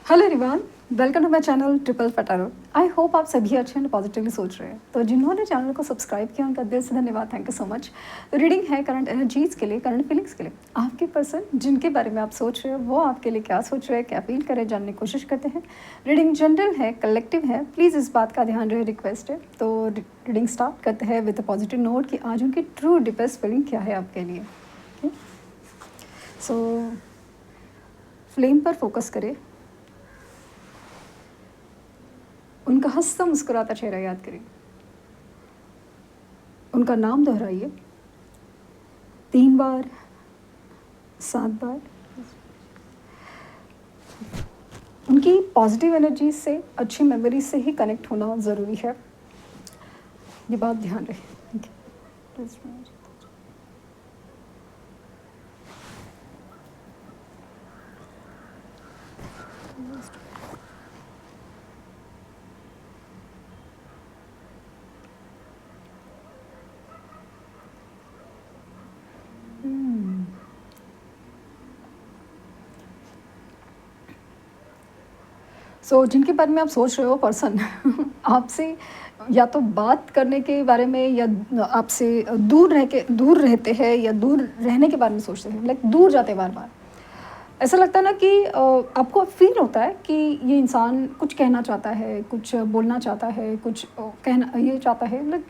Hello everyone, welcome to my channel triple फटारो। I hope आप सभी अच्छे हैं, पॉजिटिवली सोच रहे हैं। तो जिन्होंने चैनल को सब्सक्राइब किया उनका दिल से धन्यवाद, thank you so much. Reading है करंट एनर्जीज के लिए, करंट फीलिंग्स के लिए। आपके पर्सन जिनके बारे में आप सोच रहे हो वो आपके लिए क्या सोच रहे हैं, क्या फील करें, जानने की कोशिश करते हैं। रीडिंग जनरल है, कलेक्टिव है, प्लीज़ इस बात का ध्यान रहे, रिक्वेस्ट है। तो रीडिंग स्टार्ट करते हैं विद अ पॉजिटिव नोट कि आज उनकी ट्रू डीपेस्ट फीलिंग क्या है आपके लिए। सो फ्लेम पर फोकस करें, उनका हंसता मुस्कुराता चेहरा याद करिए, उनका नाम दोहराइए 3 बार, 7 बार। उनकी पॉजिटिव एनर्जी से, अच्छी मेमोरी से ही कनेक्ट होना ज़रूरी है, ये बात ध्यान रहे। सो जिनके बारे में आप सोच रहे हो पर्सन आपसे या तो बात करने के बारे में या आपसे दूर रहते हैं या दूर रहने के बारे में सोचते हैं, लाइक दूर जाते हैं बार बार। ऐसा लगता है ना कि आपको फील होता है कि ये इंसान कुछ कहना चाहता है, कुछ बोलना चाहता है, कुछ कहना ये चाहता है,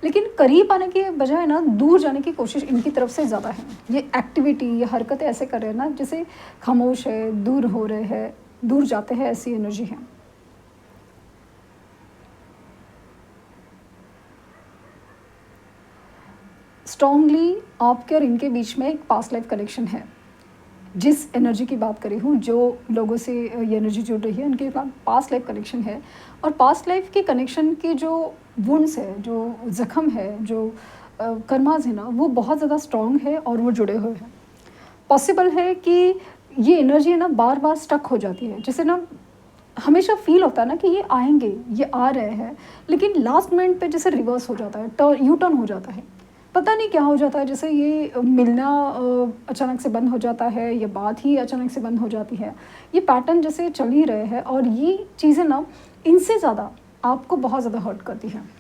लेकिन करीब आने के बजाय ना दूर जाने की कोशिश इनकी तरफ से ज़्यादा है। ये एक्टिविटी, ये हरकतें ऐसे कर रहे हैं ना जैसे खामोश है, दूर हो रहे हैं, दूर जाते हैं, ऐसी एनर्जी है। स्ट्रांगली आपके और इनके बीच में एक पास्ट लाइफ कनेक्शन है। जिस एनर्जी की बात करी हूँ, जो लोगों से ये एनर्जी जुड़ रही है उनके साथ पास्ट लाइफ कनेक्शन है। और पास्ट लाइफ के कनेक्शन के जो वुंड्स है, जो ज़ख्म है, जो कर्माज है ना, वो बहुत ज़्यादा स्ट्रॉन्ग है और वो जुड़े हुए हैं। पॉसिबल है कि ये एनर्जी है ना बार बार स्टक हो जाती है, जैसे ना हमेशा फील होता है ना कि ये आएंगे, ये आ रहे हैं, लेकिन लास्ट मोमेंट पे जैसे रिवर्स हो जाता है, यू टर्न हो जाता है। पता नहीं क्या हो जाता है, जैसे ये मिलना अचानक से बंद हो जाता है या बात ही अचानक से बंद हो जाती है। ये पैटर्न जैसे चल ही रहे हैं और ये चीज़ें ना इनसे ज़्यादा आपको बहुत ज़्यादा हर्ट करती हैं।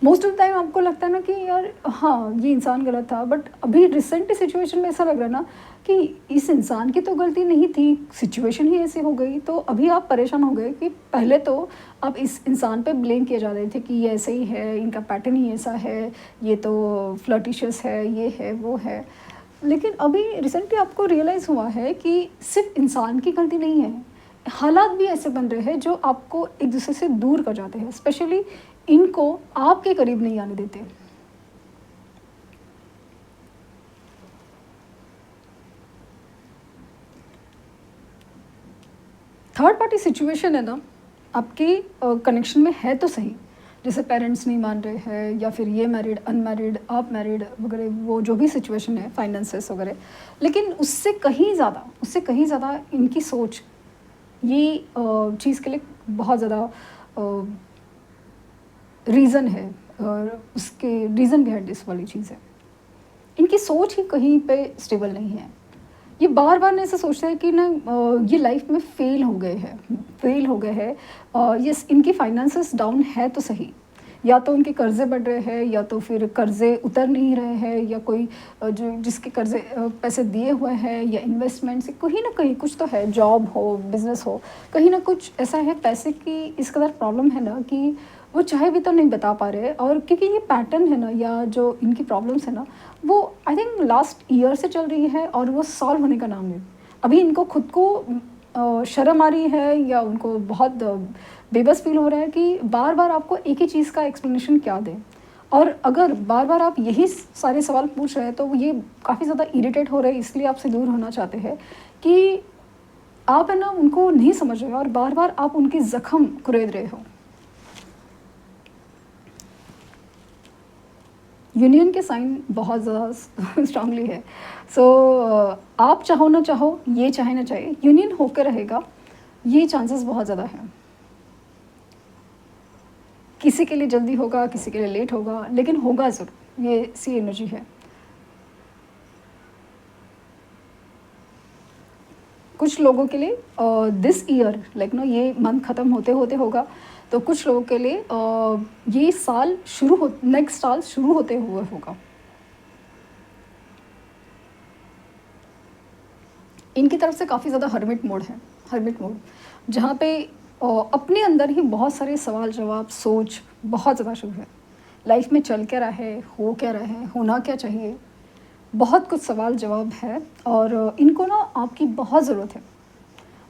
मोस्ट ऑफ द टाइम आपको लगता है ना कि यार हाँ ये इंसान गलत था, बट अभी रिसेंट सिचुएशन में ऐसा लग रहा है ना कि इस इंसान की तो गलती नहीं थी, सिचुएशन ही ऐसी हो गई। तो अभी आप परेशान हो गए कि पहले तो आप इस इंसान पे ब्लेम किए जा रहे थे कि ये ऐसे ही है, इनका पैटर्न ही ऐसा है, ये तो फ्लर्टिशियस है, ये है वो है। लेकिन अभी रिसेंटली आपको रियलाइज़ हुआ है कि सिर्फ इंसान की गलती नहीं है, हालात भी ऐसे बन रहे हैं जो आपको एक दूसरे से दूर कर जाते हैं, स्पेशली इनको आपके करीब नहीं आने देते। थर्ड पार्टी सिचुएशन है ना आपके कनेक्शन में है तो सही, जैसे पेरेंट्स नहीं मान रहे हैं या फिर ये मैरिड, अनमैरिड, आप मैरिड वगैरह, वो जो भी सिचुएशन है, फाइनेंसेस वगैरह। लेकिन उससे कहीं ज़्यादा इनकी सोच ये चीज़ के लिए बहुत ज़्यादा रीज़न है, और उसके रीज़न बिहाइंड दिस वाली चीज़ है। इनकी सोच ही कहीं पे स्टेबल नहीं है। ये बार बार ऐसा सोचते हैं कि ना ये लाइफ में फेल हो गए हैं। ये इनकी फाइनेंसेस डाउन है तो सही, या तो उनके कर्ज़े बढ़ रहे हैं या तो फिर कर्ज़े उतर नहीं रहे हैं, या कोई जो जिसके कर्ज़े पैसे दिए हुए हैं या इन्वेस्टमेंट से कहीं ना कहीं कुछ तो है, जॉब हो, बिज़नेस हो, कहीं ना कुछ ऐसा है, पैसे की इस कदर प्रॉब्लम है ना कि वो चाहे भी तो नहीं बता पा रहे। और क्योंकि ये पैटर्न है ना या जो इनकी प्रॉब्लम्स है ना, वो आई थिंक लास्ट ईयर से चल रही है और वो सॉल्व होने का नाम नहीं। अभी इनको खुद को शर्म आ रही है या उनको बहुत बेबस फील हो रहा है कि बार बार आपको एक ही चीज़ का एक्सप्लेनेशन क्या दें। और अगर बार बार आप यही सारे सवाल पूछ रहे हैं तो ये काफ़ी ज़्यादा इरिटेट हो रहे हैं, इसलिए आपसे दूर होना चाहते हैं कि आप है ना उनको नहीं समझ रहे हो और बार बार आप उनके ज़ख्म कुरेद रहे हो। यूनियन के साइन बहुत ज़्यादा स्ट्रांगली है। सो आप चाहो ना चाहो, ये चाहे ना चाहे, यूनियन होकर रहेगा, ये चांसेस बहुत ज़्यादा हैं। किसी के लिए जल्दी होगा, किसी के लिए लेट होगा, लेकिन होगा ज़रूर, ये सी एनर्जी है। कुछ लोगों के लिए दिस ईयर लाइक नो ये मंथ ख़त्म होते होते होगा, तो कुछ लोगों के लिए ये साल शुरू हो नेक्स्ट साल शुरू होते हुए होगा। इनकी तरफ से काफ़ी ज़्यादा हर्मिट मोड है, हर्मिट मोड, जहाँ पे अपने अंदर ही बहुत सारे सवाल जवाब सोच बहुत ज़्यादा शुरू है। लाइफ में चल क्या रहा है, हो क्या रहा है, होना क्या चाहिए, बहुत कुछ सवाल जवाब है और इनको ना आपकी बहुत ज़रूरत है।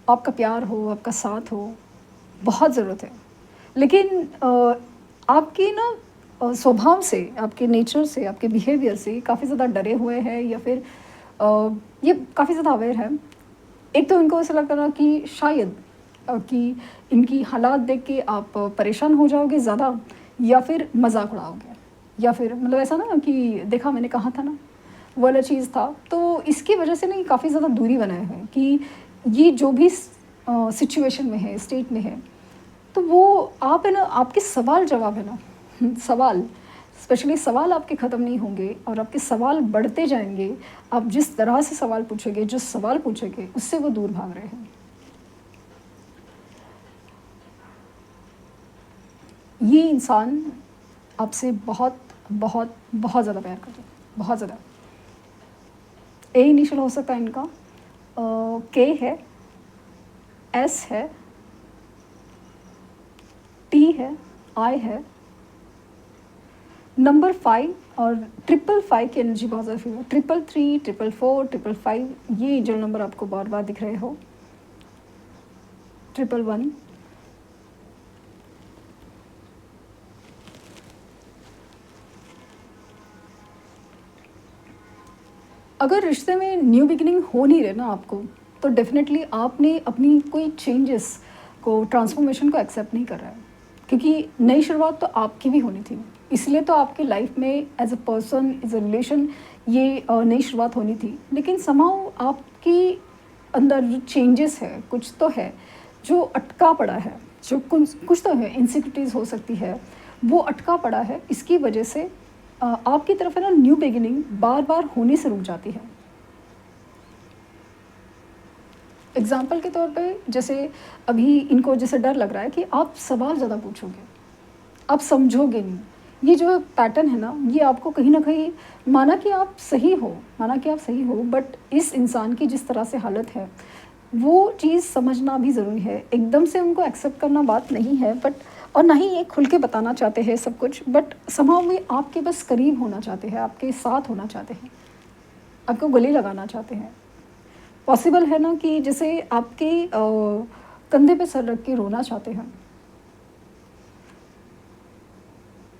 आपका प्यार हो, आपका साथ हो, बहुत ज़रूरत है। लेकिन आपकी ना स्वभाव से, आपके नेचर से, आपके बिहेवियर से काफ़ी ज़्यादा डरे हुए हैं या फिर ये काफ़ी ज़्यादा अवेयर है। एक तो इनको ऐसा लगता है ना कि शायद कि इनकी हालात देख के आप परेशान हो जाओगे ज़्यादा या फिर मज़ाक उड़ाओगे या फिर मतलब ऐसा ना कि देखा मैंने कहा था ना, वो वाला चीज़ था। तो इसकी वजह से ना ये काफ़ी ज़्यादा दूरी बनाए हुए हैं कि ये जो भी सिचुएशन में है, स्टेट में है, तो वो आप है ना, आपके सवाल जवाब है ना सवाल, स्पेशली सवाल आपके ख़त्म नहीं होंगे और आपके सवाल बढ़ते जाएंगे। आप जिस तरह से सवाल पूछोगे, जो सवाल पूछोगे, उससे वो दूर भाग रहे हैं। ये इंसान आपसे बहुत बहुत बहुत ज़्यादा प्यार करते हैं, बहुत ज़्यादा। ए इनिशियल हो सकता है इनका, के है, एस है, टी है, आई है, नंबर 5 और 555 की एनर्जी बहुत ज़्यादा फील है। 333, 444, 555 ये जो नंबर आपको बार बार दिख रहे हो, 111। अगर रिश्ते में न्यू बिगिनिंग हो नहीं रहे ना आपको, तो डेफिनेटली आपने अपनी कोई चेंजेस को, ट्रांसफॉर्मेशन को एक्सेप्ट नहीं कर रहा है, क्योंकि नई शुरुआत तो आपकी भी होनी थी। इसलिए तो आपकी लाइफ में as a person, as a relation ये नई शुरुआत होनी थी। लेकिन समहाउ आपकी अंदर जो चेंजेस है, कुछ तो है जो अटका पड़ा है, जो कुछ तो है, इनसिक्योरिटीज़ हो सकती है, वो अटका पड़ा है। इसकी वजह से आपकी तरफ है ना न्यू बिगिनिंग बार बार होने से रुक जाती है। एग्जाम्पल के तौर पे, जैसे अभी इनको जैसे डर लग रहा है कि आप सवाल ज़्यादा पूछोगे, आप समझोगे नहीं। ये जो पैटर्न है ना, ये आपको कहीं ना कहीं, माना कि आप सही हो, माना कि आप सही हो, बट इस इंसान की जिस तरह से हालत है, वो चीज़ समझना भी ज़रूरी है। एकदम से उनको एक्सेप्ट करना बात नहीं है, बट और ना ही ये खुल के बताना चाहते हैं सब कुछ, बट समहाउ में आपके बस करीब होना चाहते हैं, आपके साथ होना चाहते हैं, आपको गले लगाना चाहते हैं। पॉसिबल है ना कि जैसे आपके कंधे पे सर रख के रोना चाहते हैं।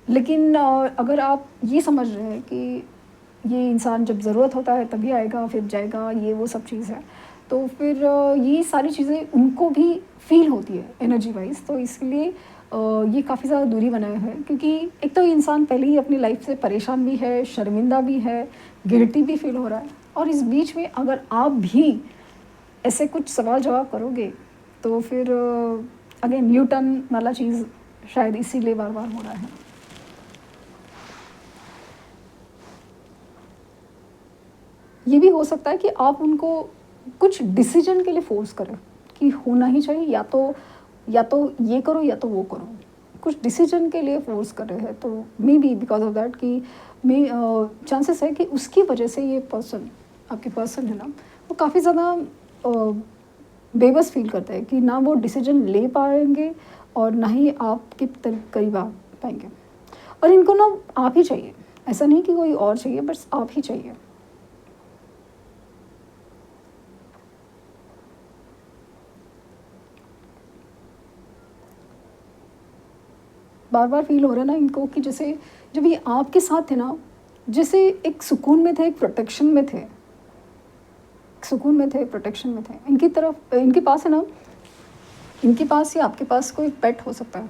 लेकिन अगर आप ये समझ रहे हैं कि ये इंसान जब ज़रूरत होता है तभी आएगा, फिर जाएगा, ये वो सब चीज़ है, तो फिर ये सारी चीज़ें उनको भी फ़ील होती है एनर्जी वाइज़। तो इसलिए ये काफ़ी ज़्यादा दूरी बनाए हुए है, क्योंकि एक तो ये इंसान पहले ही अपनी लाइफ से परेशान भी है, शर्मिंदा भी है, गिल्टी भी फील हो रहा है, और इस बीच में अगर आप भी ऐसे कुछ सवाल जवाब करोगे, तो फिर अगेन यू टर्न वाला चीज़ शायद इसीलिए बार बार हो रहा है। ये भी हो सकता है कि आप उनको कुछ डिसीजन के लिए फोर्स करें कि होना ही चाहिए, या तो ये करो या तो वो करो, कुछ डिसीजन के लिए फोर्स कर रहे हैं। तो may be because of that कि मे चांसेस है कि उसकी वजह से ये पर्सन, आपके पर्सन है ना, वो काफ़ी ज़्यादा बेबस फील करते हैं कि ना वो डिसीजन ले पाएंगे और ना ही आपके करीब आ पाएंगे। और इनको ना आप ही चाहिए, ऐसा नहीं कि कोई और चाहिए, बस आप ही चाहिए। बार बार फील हो रहा है ना इनको कि जैसे जब ये आपके साथ थे ना, जैसे एक सुकून में थे, एक प्रोटेक्शन में थे, सुकून में थे, प्रोटेक्शन में थे। इनकी तरफ, इनके पास है ना, इनके पास या आपके पास कोई पेट हो सकता है,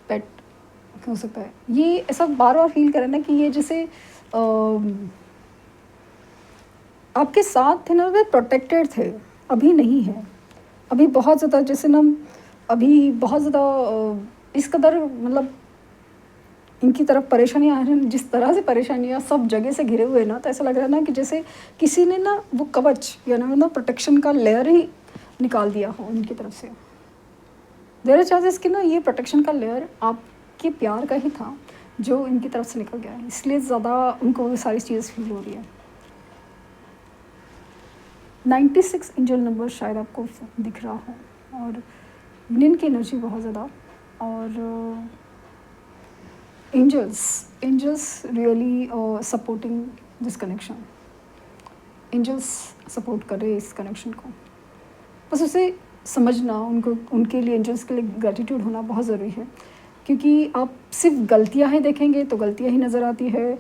पेट हो सकता है। ये ऐसा बार बार फील करे ना कि ये जैसे आपके साथ थे ना, वे प्रोटेक्टेड थे, अभी नहीं है। अभी बहुत ज़्यादा जैसे ना, अभी बहुत ज़्यादा इस कदर मतलब इनकी तरफ परेशानियाँ आ रही हैं, जिस तरह से परेशानियाँ सब जगह से घिरे हुए हैं ना, तो ऐसा लग रहा है ना कि जैसे किसी ने ना वो कवच या ना प्रोटेक्शन का लेयर ही निकाल दिया हो इनकी तरफ से। देयर आर चांसेस कि ना ये प्रोटेक्शन का लेयर आपके प्यार का ही था जो इनकी तरफ से निकल गया है, इसलिए ज़्यादा उनको वो सारी चीज़ फील हो रही है। 96 एंजल नंबर शायद आपको दिख रहा हो, और यूनियन की एनर्जी बहुत ज़्यादा, और angels really supporting this connection. Angels support कर रहे हैं इस कनेक्शन को, बस उसे समझना, उनको उनके लिए एंजल्स के लिए ग्रैटिट्यूड होना बहुत ज़रूरी है, क्योंकि आप सिर्फ गलतियां ही देखेंगे तो गलतियां ही नज़र आती है।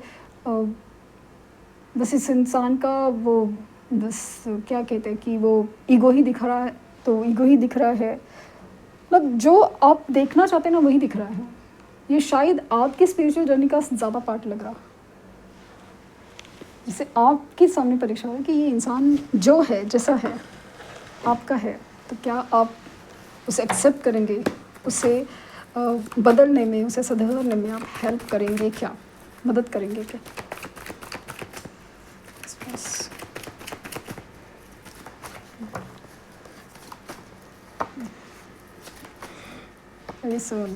बस इस इंसान का वो बस क्या कहते हैं कि वो ईगो ही दिख रहा है, तो ईगो ही दिख रहा है, मतलब जो आप देखना चाहते हैं ना वही दिख रहा है। ये शायद आपकी स्पिरिचुअल जर्नी का ज़्यादा पार्ट लग रहा, जैसे आपके सामने परीक्षा है कि ये इंसान जो है जैसा है आपका है, तो क्या आप उसे एक्सेप्ट करेंगे, उसे बदलने में, उसे सुधारने में आप हेल्प करेंगे क्या, मदद करेंगे क्या? Very soon.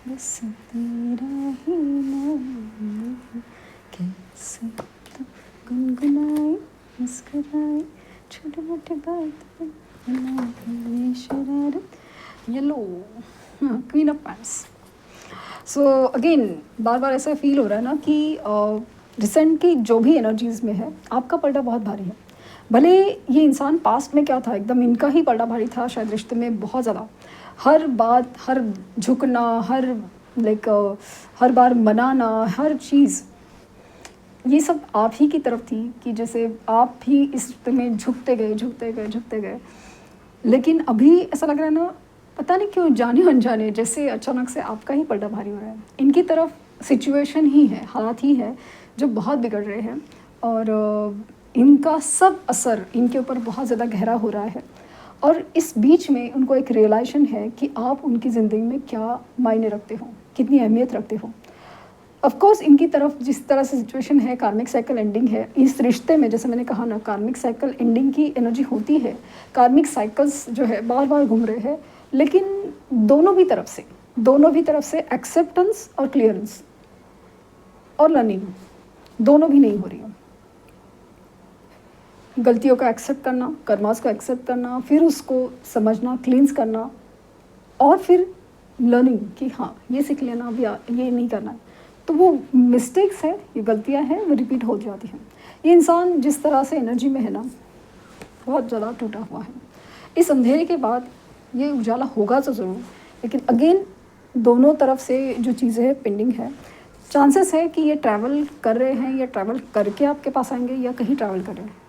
बस तेरा ही नाम कैसे तो गुनगुनाए मुस्कुराए छोटे मोटे बात पे शरारत। Yellow queen of pants. So again बार बार ऐसा फील हो रहा है ना कि रिसेंट की जो भी एनर्जीज़ में है आपका पलड़ा बहुत भारी है। भले ये इंसान पास्ट में क्या था, एकदम इनका ही पलड़ा भारी था शायद रिश्ते में बहुत ज़्यादा, हर बात, हर झुकना, हर हर बार मनाना, हर चीज़ ये सब आप ही की तरफ थी कि जैसे आप ही इस रिश्ते में झुकते गए। लेकिन अभी ऐसा लग रहा है ना, पता नहीं क्यों जाने अनजाने जैसे अचानक से आपका ही पलड़ा भारी हो रहा है। इनकी तरफ सिचुएशन ही है, हालात ही है जो बहुत बिगड़ रहे हैं, और इनका सब असर इनके ऊपर बहुत ज़्यादा गहरा हो रहा है, और इस बीच में उनको एक रियलाइजेशन है कि आप उनकी ज़िंदगी में क्या मायने रखते हो, कितनी अहमियत रखते हो। ऑफ कोर्स इनकी तरफ जिस तरह से सिचुएशन है, कार्मिक साइकिल एंडिंग है इस रिश्ते में, जैसे मैंने कहा ना कार्मिक साइकिल एंडिंग की एनर्जी होती है। कार्मिक साइकिल्स जो है बार बार घूम रहे हैं, लेकिन दोनों भी तरफ से एक्सेप्टेंस और क्लियरेंस और लर्निंग दोनों भी नहीं हो रही है। गलतियों का एक्सेप्ट करना, कर्मास को एक्सेप्ट करना, फिर उसको समझना, क्लींस करना, और फिर लर्निंग कि हाँ ये सीख लेना, अब ये नहीं करना है। तो वो मिस्टेक्स है, ये गलतियां हैं, वो रिपीट हो जाती हैं। ये इंसान जिस तरह से एनर्जी में है ना बहुत ज़्यादा टूटा हुआ है। इस अंधेरे के बाद ये उजाला होगा तो ज़रूर, लेकिन अगेन दोनों तरफ से जो चीज़ें हैं पेंडिंग है। चांसेस है कि ये ट्रैवल कर रहे हैं या ट्रैवल करके आपके पास आएंगे या कहीं ट्रैवल कर रहे हैं।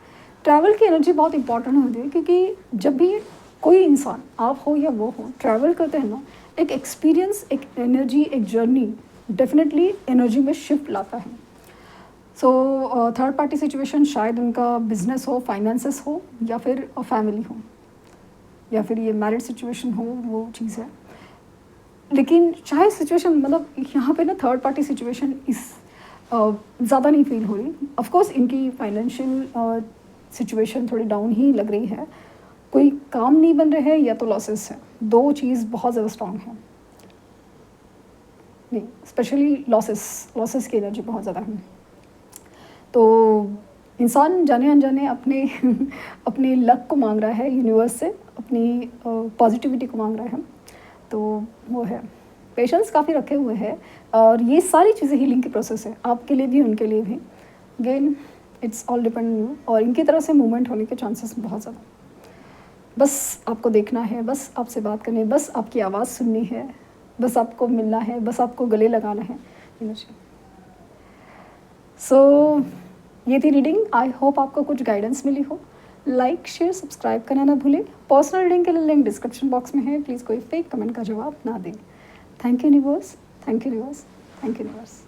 ट्रैवल की एनर्जी बहुत इंपॉर्टेंट होती है, क्योंकि जब भी कोई इंसान, आप हो या वो हो, ट्रैवल करते हैं ना, एक एक्सपीरियंस, एक एनर्जी, एक जर्नी डेफिनेटली एनर्जी में शिफ्ट लाता है। सो थर्ड पार्टी सिचुएशन शायद उनका बिजनेस हो, फाइनेंसेस हो, या फिर फैमिली हो, या फिर ये मैरिड सिचुएशन हो, वो चीज़ है। लेकिन चाहे सिचुएशन, मतलब यहाँ पे ना थर्ड पार्टी सिचुएशन इस ज़्यादा नहीं फील हो रही। ऑफ कोर्स इनकी फाइनेंशियल सिचुएशन थोड़ी डाउन ही लग रही है, कोई काम नहीं बन रहे हैं या तो लॉसेस है, दो चीज़ बहुत ज़्यादा स्ट्रॉन्ग है। नहीं, स्पेशली लॉसेस की एनर्जी बहुत ज़्यादा है। तो इंसान जाने अनजाने अपने अपने लक को मांग रहा है यूनिवर्स से, अपनी पॉजिटिविटी को मांग रहा है। तो वो है, पेशेंस काफ़ी रखे हुए हैं, और ये सारी चीज़ें हीलिंग की प्रोसेस है, आपके लिए भी उनके लिए भी। Again it's all depend on you, और इनकी तरह से मूवमेंट होने के चांसेस बहुत ज़्यादा। बस आपको देखना है, बस आपसे बात करनी है, बस आपकी आवाज़ सुननी है, बस आपको मिलना है, बस आपको गले लगाना है। सो ये थी रीडिंग। आई होप आपको कुछ गाइडेंस मिली हो। लाइक, शेयर, सब्सक्राइब करना ना भूलें। पर्सनल रीडिंग के लिए लिंक डिस्क्रिप्शन बॉक्स में है, प्लीज़ कोई फेक कमेंट का जवाब ना दें। Thank you universe, thank you universe, thank you universe.